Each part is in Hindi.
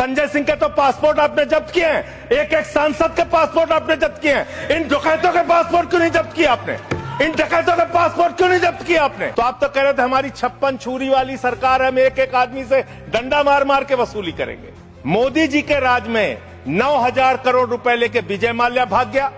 संजय सिंह के तो पासपोर्ट आपने जब्त किए हैं, एक एक सांसद के पासपोर्ट आपने जब्त किए हैं। इन डकैतों के पासपोर्ट क्यों नहीं जब्त किया आपने? इन डकैतों के पासपोर्ट क्यों नहीं जब्त किया आपने? तो आप तो कह रहे थे हमारी 56 छुरी वाली सरकार है, हम एक एक आदमी से डंडा मार मार के वसूली करेंगे। मोदी जी के राज में 9,000 करोड़ रुपए लेके विजय माल्या भाग गया,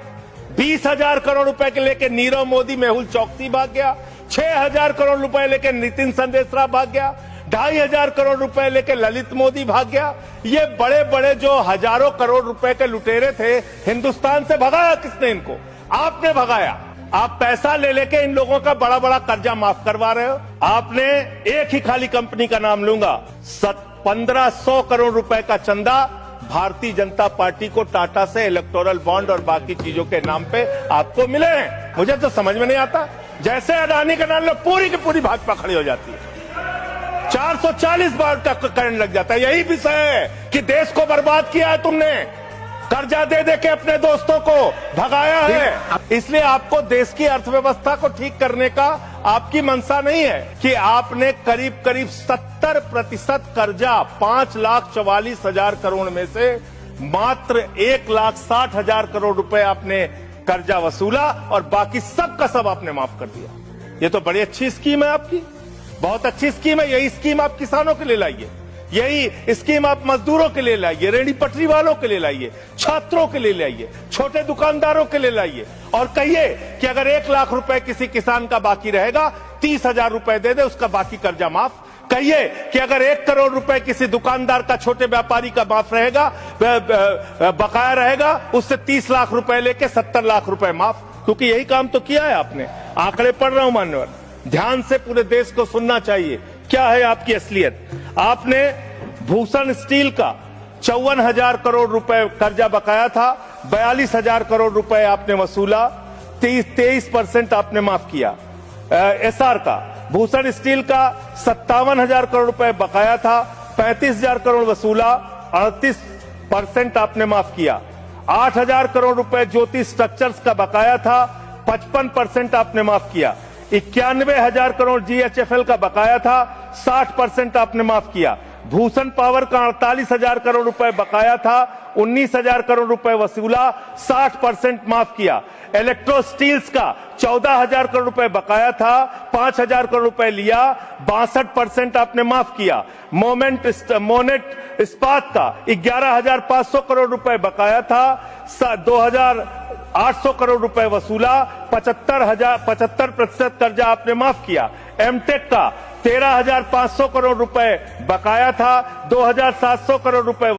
20,000 करोड़ रुपए के लेके नीरव मोदी, मेहुल चौकसी भाग गया, 6,000 करोड़ रुपए लेके नितिन संदेशरा भाग गया, 2,500 करोड़ रुपए लेके ललित मोदी भाग गया। ये बड़े बड़े जो हजारों करोड़ रुपए के लुटेरे थे, हिंदुस्तान से भगाया किसने इनको? आपने भगाया। आप पैसा ले लेके इन लोगों का बड़ा बड़ा कर्जा माफ करवा रहे हो। आपने एक ही खाली कंपनी का नाम लूंगा, 1,500 करोड़ रुपए का चंदा भारतीय जनता पार्टी को टाटा से इलेक्टोरल बॉन्ड और बाकी चीजों के नाम पे आपको मिले हैं। मुझे तो समझ में नहीं आता, जैसे अडानी का नाम लो पूरी की पूरी भाजपा खड़ी हो जाती है, 440 बार तक करंट लग जाता है। यही विषय है कि देश को बर्बाद किया है तुमने, कर्जा दे दे के अपने दोस्तों को भगाया है। इसलिए आपको देश की अर्थव्यवस्था को ठीक करने का आपकी मंशा नहीं है कि आपने करीब करीब 70% कर्जा 5,44,000 करोड़ में से मात्र 1,60,000 करोड़ रुपए आपने कर्जा वसूला और बाकी सब का सब आपने माफ कर दिया। ये तो बड़ी अच्छी स्कीम है आपकी, बहुत अच्छी स्कीम है। यही स्कीम आप किसानों के लिए लाइए, यही स्कीम आप मजदूरों के लिए लाइए, रेहड़ी पटरी वालों के लिए लाइए, छात्रों के लिए लाइए, छोटे दुकानदारों के लिए लाइए और कहिए कि अगर 1 लाख रुपए किसी किसान का बाकी रहेगा, 30,000 रुपए दे दे, उसका बाकी कर्जा माफ। कहिए कि अगर 1 करोड़ रुपए किसी दुकानदार का, छोटे व्यापारी का माफ रहेगा, बकाया रहेगा, उससे 30 लाख रुपए लेके 70 लाख रुपए माफ। क्योंकि यही काम तो किया है आपने। आंकड़े पढ़ रहा हूं मान्यवर, ध्यान से पूरे देश को सुनना चाहिए क्या है आपकी असलियत। आपने भूषण स्टील का 54,000 करोड़ रुपए कर्जा बकाया था, 42,000 करोड़ रुपए आपने वसूला, 23% आपने माफ किया। एसआर का, भूषण स्टील का 57,000 करोड़ रुपए बकाया था, 35,000 करोड़ वसूला, 38% आपने माफ किया। 8,000 करोड़ रुपए ज्योति स्ट्रक्चर्स का बकाया था, 55% आपने माफ किया। 91,000 करोड़ जीएचएफएल का बकाया था, 60% आपने माफ किया। भूषण पावर का 48,000 करोड़ रुपए बकाया था, 19,000 करोड़ रुपए वसूला, 60% माफ किया। इलेक्ट्रो स्टील्स का 14,000 करोड़ रुपए बकाया था, 5,000 करोड़ रुपए लिया, 62% आपने माफ किया। मोनेट इस्पात का 11,500 करोड़ रुपए बकाया था, 2,800 करोड़ रुपए वसूला, 75% कर्जा आपने माफ किया। एमटेक का 13,500 करोड़ रुपए बकाया था, 2,700 करोड़ रुपए